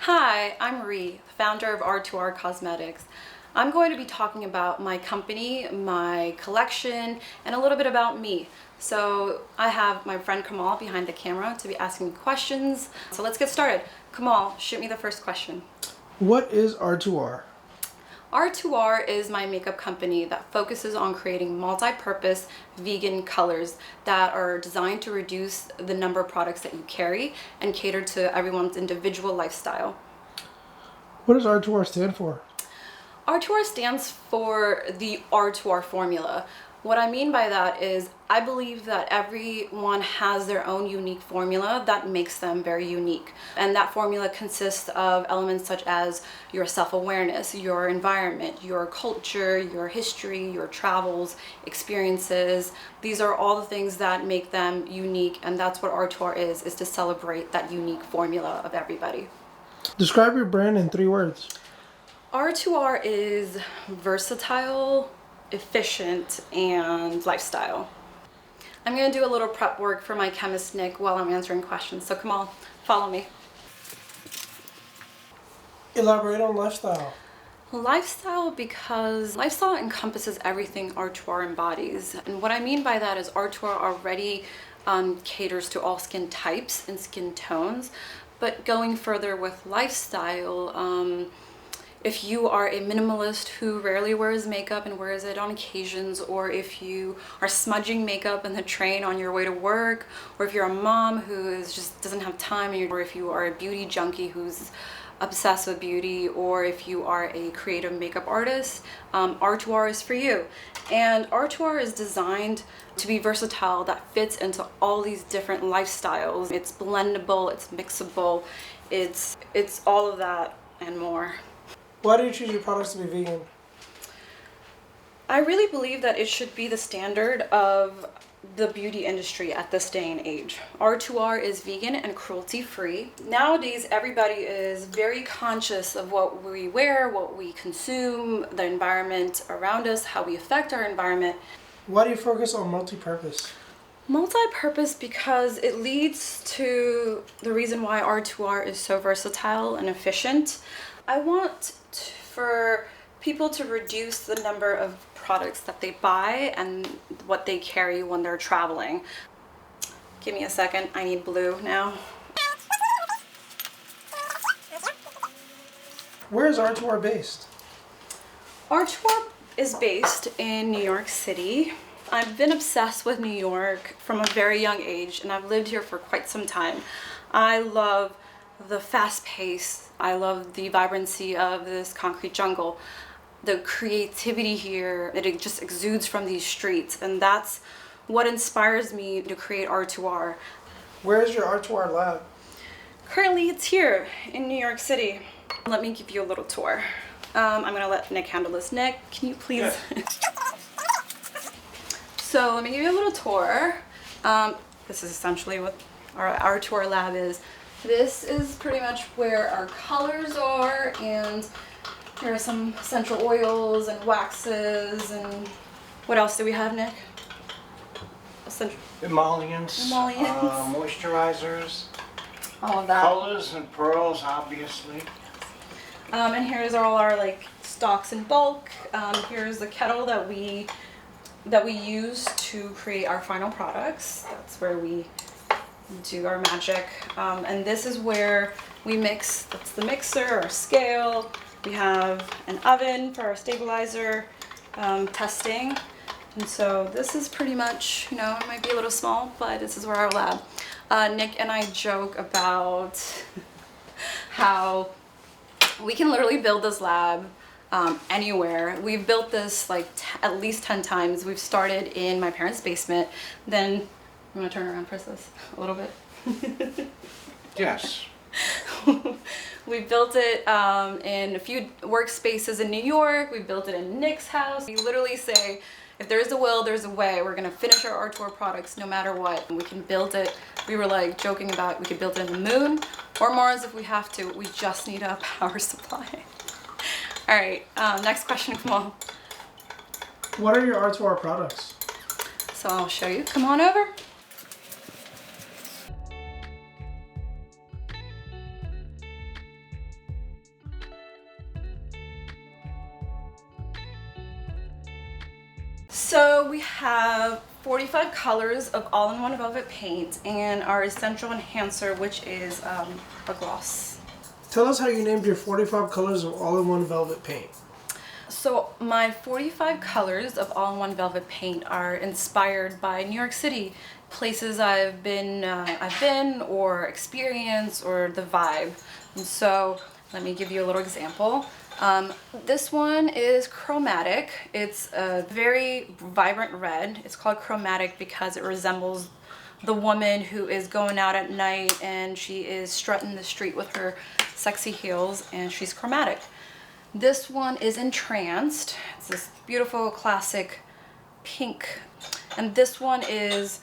Hi, I'm Marie, founder of R2R Cosmetics. I'm going to be talking about my company, my collection, and a little bit about me. So I have my friend Kamal behind the camera to be asking me questions. So let's get started. Kamal, shoot me the first question. What is R2R? R2R is my makeup company that focuses on creating multi-purpose vegan colors that are designed to reduce the number of products that you carry and cater to everyone's individual lifestyle. What does R2R stand for? R2R stands for the R2R formula. What I mean by that is I believe that everyone has their own unique formula that makes them very unique. And that formula consists of elements such as your self-awareness, your environment, your culture, your history, your travels, experiences. These are all the things that make them unique, and that's what R2R is to celebrate that unique formula of everybody. Describe your brand in 3 words. R2R is versatile, efficient, and lifestyle. I'm going to do a little prep work for my chemist Nick while I'm answering questions. So Kamal, follow me. Elaborate on lifestyle. Lifestyle, because lifestyle encompasses everything R2R embodies. And what I mean by that is R2R already caters to all skin types and skin tones. But going further with lifestyle, if you are a minimalist who rarely wears makeup and wears it on occasions, or if you are smudging makeup in the train on your way to work, or if you're a mom who just doesn't have time, or if you are a beauty junkie who's obsessed with beauty, or if you are a creative makeup artist, R2R is for you. And R2R is designed to be versatile, that fits into all these different lifestyles. It's blendable, it's mixable, it's all of that and more. Why do you choose your products to be vegan? I really believe that it should be the standard of the beauty industry at this day and age. R2R is vegan and cruelty-free. Nowadays, everybody is very conscious of what we wear, what we consume, the environment around us, how we affect our environment. Why do you focus on multi-purpose? Multi-purpose because it leads to the reason why R2R is so versatile and efficient. I want for people to reduce the number of products that they buy and what they carry when they're traveling. Give me a second, I need blue now. Where is R2R based? R2R is based in New York City. I've been obsessed with New York from a very young age, and I've lived here for quite some time. I love the fast pace. I love the vibrancy of this concrete jungle. The creativity here, it just exudes from these streets, and that's what inspires me to create R2R. Where is your R2R lab? Currently, it's here in New York City. Let me give you a little tour. I'm gonna let Nick handle this. Nick, can you please? Yeah. So let me give you a little tour. This is essentially what our R2R lab is. This is pretty much where our colors are, and here are some essential oils and waxes, and what else do we have, Nick? Emollients, Emollients. moisturizers, All of that. colors and pearls, obviously. And here's all our stocks in bulk. Here's the kettle that we use to create our final products. That's where we do our magic. And this is where we mix. That's the mixer, our scale. We have an oven for our stabilizer testing. And so this is pretty much, it might be a little small, but this is where our lab. Nick and I joke about how we can literally build this lab anywhere. We've built this at least 10 times. We've started in my parents' basement. Then, I'm gonna turn around for this a little bit. Yes. We built it in a few workspaces in New York. We built it in Nick's house. We literally say, if there's a will, there's a way. We're gonna finish our R2R products no matter what. We can build it. We were joking about we could build it in the moon or Mars if we have to. We just need a power supply. All right, next question, come on. What are your R2R products? So I'll show you. Come on over. So we have 45 colors of all-in-one velvet paint and our essential enhancer, which is a gloss. Tell us how you named your 45 colors of all-in-one velvet paint. So my 45 colors of all-in-one velvet paint are inspired by New York City, places I've been or experienced, or the vibe. And so let me give you a little example. This one is chromatic. It's a very vibrant red. It's called chromatic because it resembles the woman who is going out at night and she is strutting the street with her sexy heels, and she's chromatic. This one is entranced. It's this beautiful classic pink. And this one is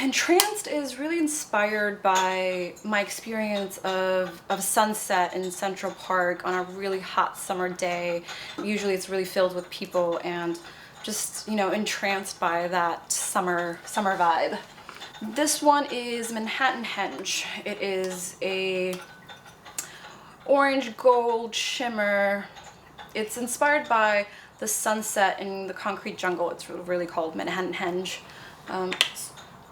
entranced, is really inspired by my experience of sunset in Central Park on a really hot summer day. Usually it's really filled with people and just, entranced by that summer vibe. This one is Manhattan Henge. It is a orange gold shimmer. It's inspired by the sunset in the concrete jungle. It's really called Manhattan Henge.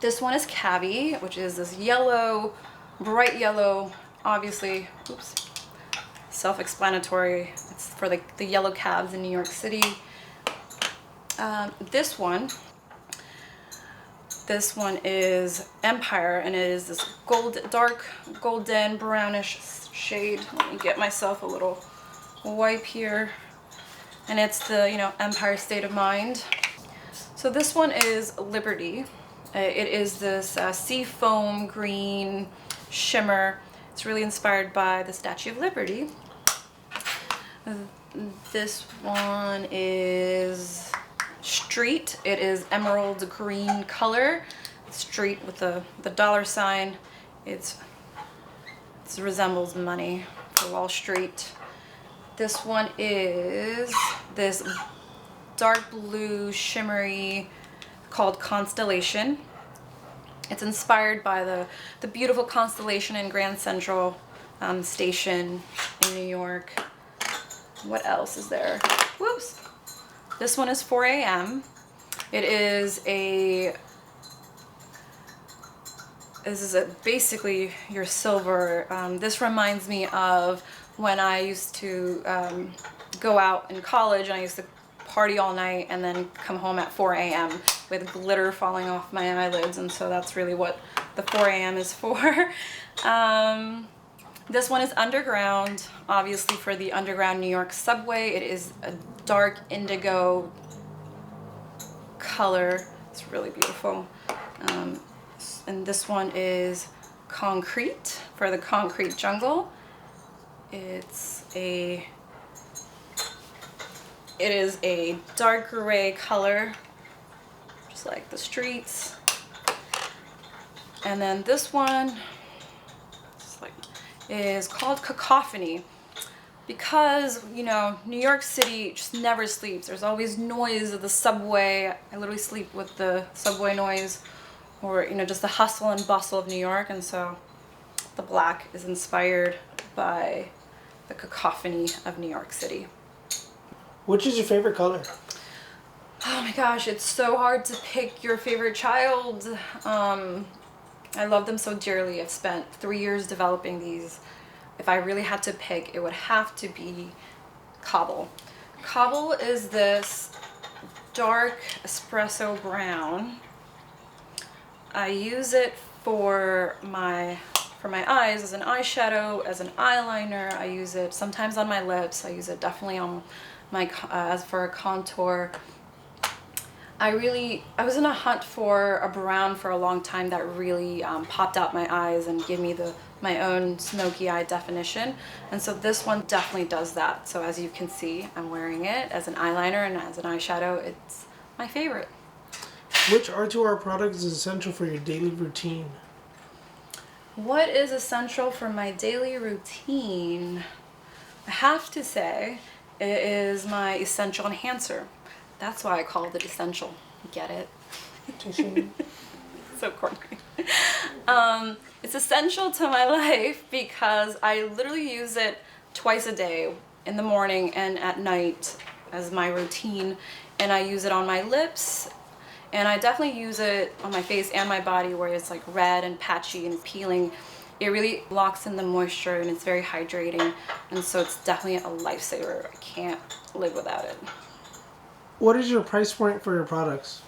This one is Cavi, which is this yellow, bright yellow, obviously, self-explanatory. It's for the yellow cabs in New York City. This one is Empire, and it is this dark golden brownish shade. Let me get myself a little wipe here. And it's the, Empire State of Mind. So this one is Liberty. It is this sea foam green shimmer. It's really inspired by the Statue of Liberty. This one is Street. It is emerald green color. Street with the dollar sign. It resembles money for Wall Street. This one is this dark blue shimmery called Constellation. It's inspired by the beautiful constellation in Grand Central Station in New York. What else is there? Whoops. This one is 4 a.m. It is basically your silver. This reminds me of when I used to go out in college, and I used to party all night and then come home at 4 a.m. with glitter falling off my eyelids, and so that's really what the 4 a.m. is for. This one is Underground, obviously for the Underground New York subway. It is a dark indigo color. It's really beautiful. And this one is Concrete for the concrete jungle. It is a dark gray color, just like the streets. And then this one is called Cacophony, because New York City just never sleeps. There's always noise of the subway. I literally sleep with the subway noise, or just the hustle and bustle of New York. And so the black is inspired by the cacophony of New York City. Which is your favorite color? Oh my gosh, it's so hard to pick your favorite child. I love them so dearly. I've spent 3 years developing these. If I really had to pick, it would have to be Cobble. Cobble is this dark espresso brown. I use it for my eyes as an eyeshadow, as an eyeliner. I use it sometimes on my lips. I use it definitely on my as for a contour. I was in a hunt for a brown for a long time that really popped out my eyes and gave me my own smoky eye definition. And so this one definitely does that. So as you can see, I'm wearing it as an eyeliner and as an eyeshadow. It's my favorite. Which R2R product is essential for your daily routine? What is essential for my daily routine? I have to say it is my essential enhancer. That's why I called it essential. Get it? So corny. It's essential to my life because I literally use it twice a day, in the morning and at night, as my routine. and I use it on my lips, and I definitely use it on my face and my body where it's like red and patchy and peeling. It really locks in the moisture and it's very hydrating, and so it's definitely a lifesaver. I can't live without it. What is your price point for your products?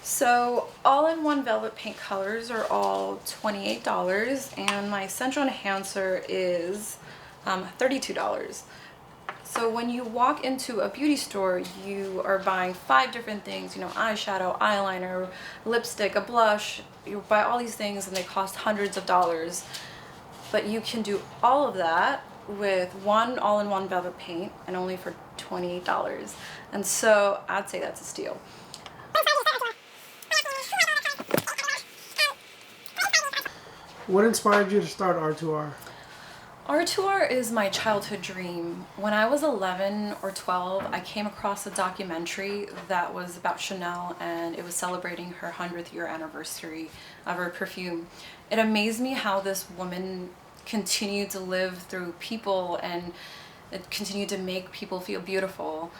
So all-in-one velvet paint colors are all $28, and my essential enhancer is $32. So when you walk into a beauty store, you are buying 5 different things, eyeshadow, eyeliner, lipstick, a blush. You buy all these things and they cost hundreds of dollars. But you can do all of that with one all-in-one velvet paint and only for $28. And so I'd say that's a steal. What inspired you to start R2R? R2R is my childhood dream. When I was 11 or 12, I came across a documentary that was about Chanel, and it was celebrating her 100th year anniversary of her perfume. It amazed me how this woman continued to live through people and it continued to make people feel beautiful.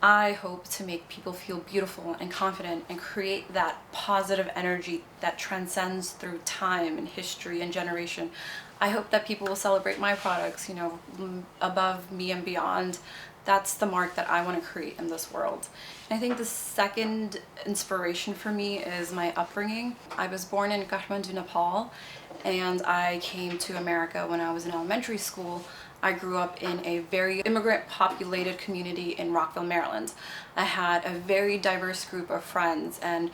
I hope to make people feel beautiful and confident and create that positive energy that transcends through time and history and generation. I hope that people will celebrate my products, above me and beyond. That's the mark that I want to create in this world. And I think the second inspiration for me is my upbringing. I was born in Kathmandu, Nepal, and I came to America when I was in elementary school. I grew up in a very immigrant populated community in Rockville, Maryland. I had a very diverse group of friends, and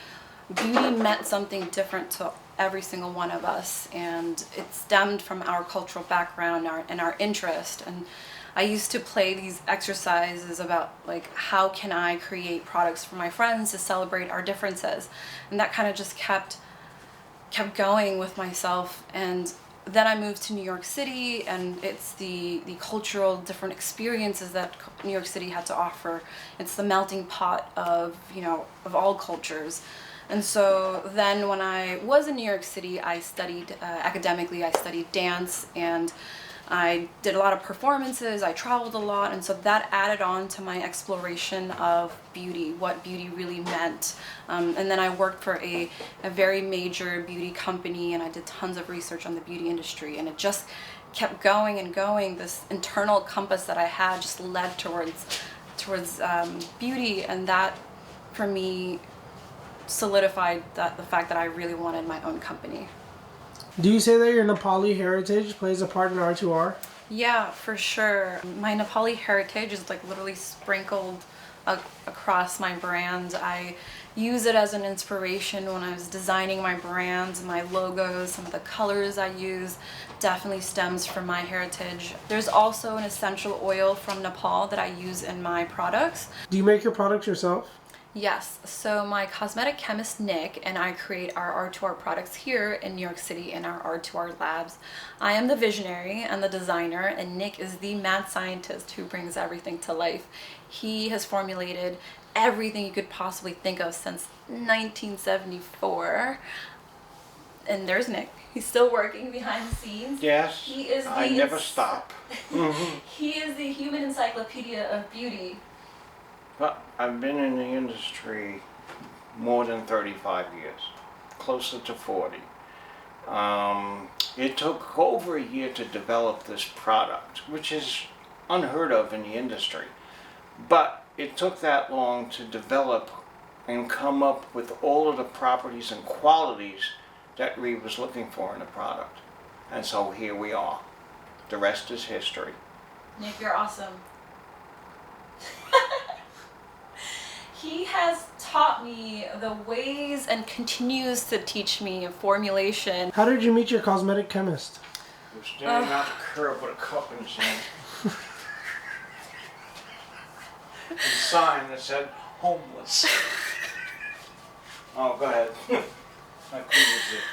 beauty meant something different to every single one of us, and it stemmed from our cultural background and our interest. And I used to play these exercises about like, how can I create products for my friends to celebrate our differences, and that kind of just kept going with myself. And then I moved to New York City, and it's the cultural different experiences that New York City had to offer. It's the melting pot of all cultures. And so then when I was in New York City, I studied academically. I studied dance, and I did a lot of performances. I traveled a lot, and so that added on to my exploration of beauty, what beauty really meant. And then I worked for a very major beauty company, and I did tons of research on the beauty industry, and it just kept going and going. This internal compass that I had just led towards beauty, and that for me solidified the fact that I really wanted my own company. Do you say that your Nepali heritage plays a part in R2R? Yeah, for sure. My Nepali heritage is like literally sprinkled across my brand. I use it as an inspiration when I was designing my brands, my logos. Some of the colors I use definitely stems from my heritage. There's also an essential oil from Nepal that I use in my products. Do you make your products yourself? Yes, so my cosmetic chemist Nick and I create our R2R products here in New York City in our R2R labs. I am the visionary and the designer, and Nick is the mad scientist who brings everything to life. He has formulated everything you could possibly think of since 1974. And there's Nick. He's still working behind the scenes. Yes, He is I never stop. He is the human encyclopedia of beauty. But I've been in the industry more than 35 years, closer to 40. It took over a year to develop this product, which is unheard of in the industry. But it took that long to develop and come up with all of the properties and qualities that Reed was looking for in a product. And so here we are. The rest is history. Nick, you're awesome. He has taught me the ways and continues to teach me formulation. How did you meet your cosmetic chemist? He was standing out the curb with a cup in his hand. And a sign that said, homeless. Oh, go ahead. My queen is it.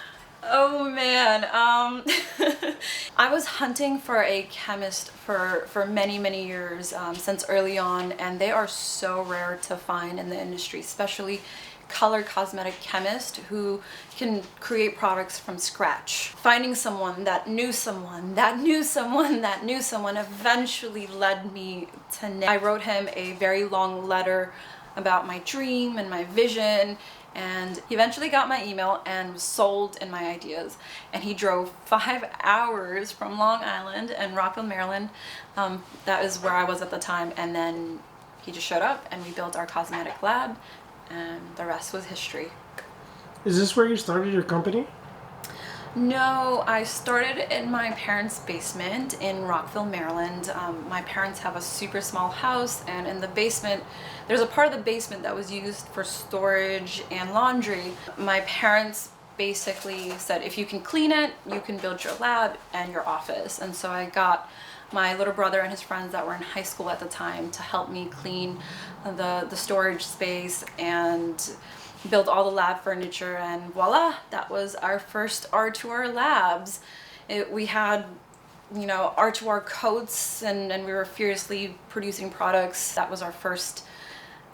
Oh man, I was hunting for a chemist for many years, since early on, and they are so rare to find in the industry, especially color cosmetic chemist who can create products from scratch. Finding someone that knew someone that knew someone that knew someone eventually led me to Nick. I wrote him a very long letter about my dream and my vision. And he eventually got my email and was sold in my ideas. And he drove 5 hours from Long Island and Rockville, Maryland. That is where I was at the time. And then he just showed up and we built our cosmetic lab, and the rest was history. Is this where you started your company? No, I started in my parents' basement in Rockville, Maryland. My parents have a super small house, and in the basement, there's a part of the basement that was used for storage and laundry. My parents basically said, if you can clean it, you can build your lab and your office. And so I got my little brother and his friends that were in high school at the time to help me clean the storage space and build all the lab furniture, and voila, that was our first R2R labs. We had, R2R coats, and we were furiously producing products. That was our first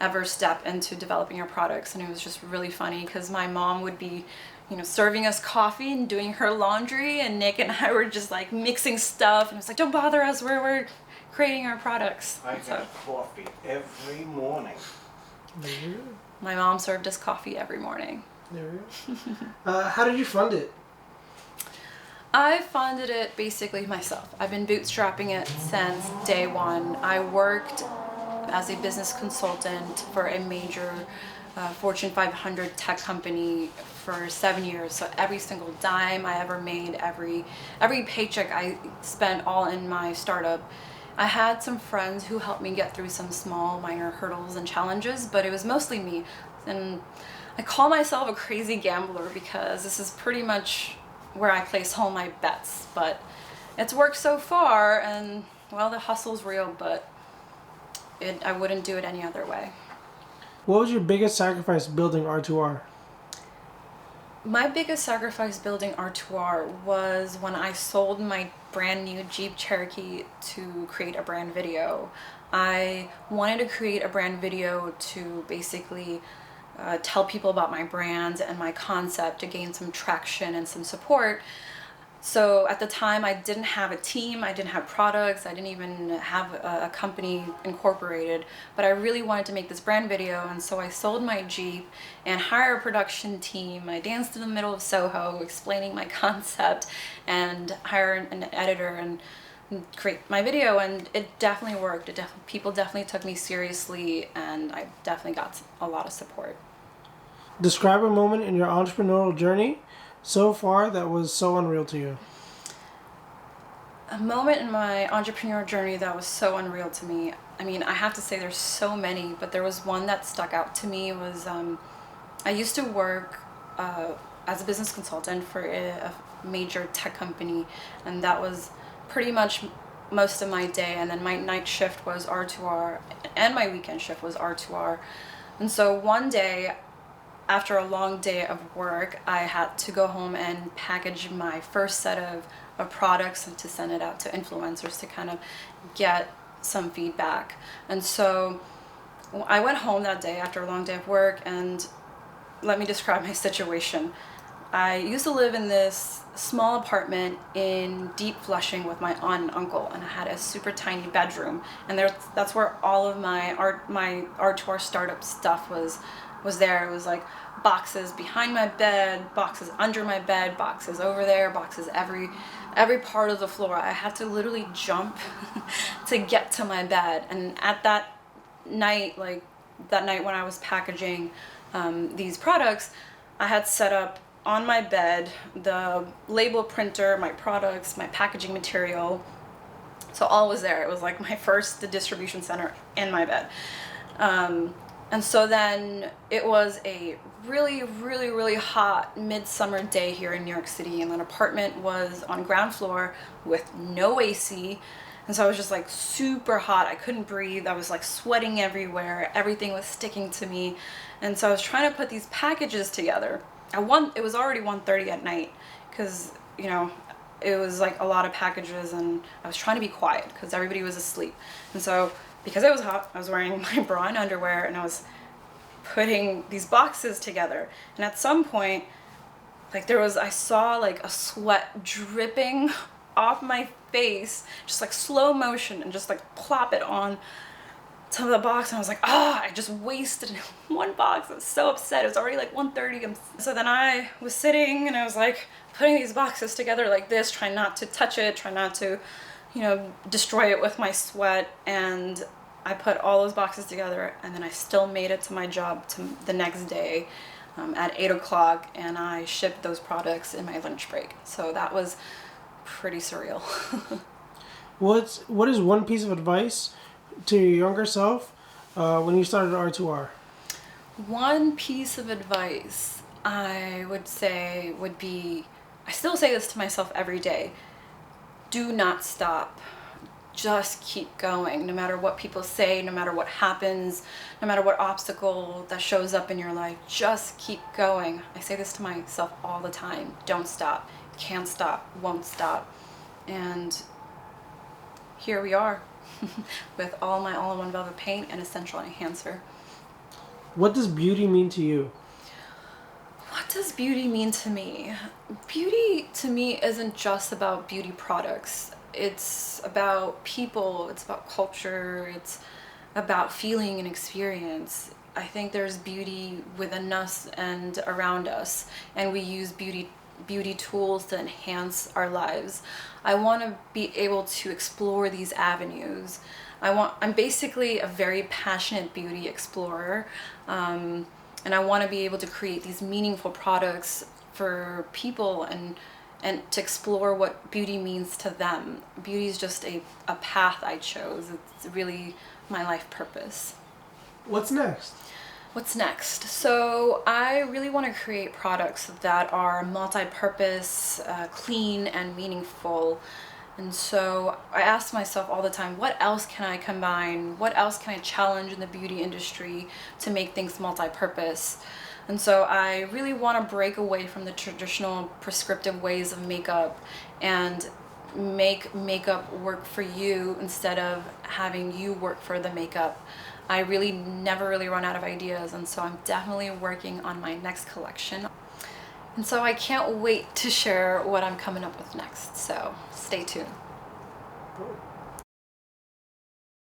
ever step into developing our products, and it was just really funny because my mom would be serving us coffee and doing her laundry, and Nick and I were just like mixing stuff, and it was like, don't bother us, we're creating our products. I got coffee every morning. My mom served us coffee every morning. There we go. How did you fund it? I funded it basically myself. I've been bootstrapping it since day one. I worked as a business consultant for a major Fortune 500 tech company for 7 years. So every single dime I ever made, every paycheck I spent all in my startup. I had some friends who helped me get through some small minor hurdles and challenges, but it was mostly me. And I call myself a crazy gambler because this is pretty much where I place all my bets. But it's worked so far, and well, the hustle's real, but I wouldn't do it any other way. What was your biggest sacrifice building R2R? My biggest sacrifice building R2R was when I sold my brand new Jeep Cherokee to create a brand video. I wanted to create a brand video to basically tell people about my brand and my concept to gain some traction and some support. So at the time I didn't have a team, I didn't have products, I didn't even have a company incorporated, but I really wanted to make this brand video, and so I sold my Jeep and hired a production team. I danced in the middle of Soho explaining my concept and hired an editor and create my video, and it definitely worked. People definitely took me seriously, and I definitely got a lot of support. Describe a moment in your entrepreneurial journey so far that was so unreal to you. A moment in my entrepreneurial journey that was so unreal to me. I mean, I have to say there's so many, but there was one that stuck out to me. Was I used to work as a business consultant for a major tech company, and that was pretty much most of my day. And then my night shift was R2R, and my weekend shift was R2R. And so one day, after a long day of work, I had to go home and package my first set of products and to send it out to influencers to kind of get some feedback. And so I went home that day after a long day of work, and let me describe my situation. I used to live in this small apartment in deep Flushing with my aunt and uncle, and I had a super tiny bedroom, and that's where all of my R2R startup stuff was there. It was like boxes behind my bed, boxes under my bed, boxes over there, boxes every part of the floor. I had to literally jump to get to my bed. And at that night when I was packaging these products, I had set up on my bed the label printer, my products, my packaging material. So all was there. It was like the distribution center in my bed. And so then it was a really, really, really hot midsummer day here in New York City, and that apartment was on ground floor with no AC. And so I was just like super hot. I couldn't breathe. I was like sweating everywhere. Everything was sticking to me. And so I was trying to put these packages together. It was already 1:30 at night because, it was like a lot of packages, and I was trying to be quiet because everybody was asleep. And so because it was hot, I was wearing my bra and underwear, and I was putting these boxes together. And at some point, I saw like a sweat dripping off my face, just like slow motion, and just like plop it on some of the box and I was like, oh, I just wasted one box. I was so upset. It was already like 1:30. So then I was sitting and I was like putting these boxes together like this, trying not to touch it, trying not to, destroy it with my sweat. And I put all those boxes together and then I still made it to my job to the next day at 8 o'clock, and I shipped those products in my lunch break. So that was pretty surreal. What is one piece of advice to your younger self when you started R2R? One piece of advice I would say would be, I still say this to myself every day, do not stop. Just keep going, no matter what people say, no matter what happens, no matter what obstacle that shows up in your life, just keep going. I say this to myself all the time. Don't stop. Can't stop. Won't stop. And here we are with all my all-in-one velvet paint and essential enhancer. What does beauty mean to you? What does beauty mean to me? Beauty to me isn't just about beauty products. It's about people, it's about culture, it's about feeling and experience. I think there's beauty within us and around us, and we use beauty tools to enhance our lives. I want to be able to explore these avenues. I'm basically a very passionate beauty explorer, and I want to be able to create these meaningful products for people and to explore what beauty means to them. Beauty is just a path I chose. It's really my life purpose. What's next? What's next? So I really want to create products that are multi-purpose, clean, and meaningful. And so I ask myself all the time, what else can I combine? What else can I challenge in the beauty industry to make things multi-purpose? And so I really want to break away from the traditional prescriptive ways of makeup and make makeup work for you instead of having you work for the makeup. I really never really run out of ideas, and so I'm definitely working on my next collection. And so I can't wait to share what I'm coming up with next, so stay tuned.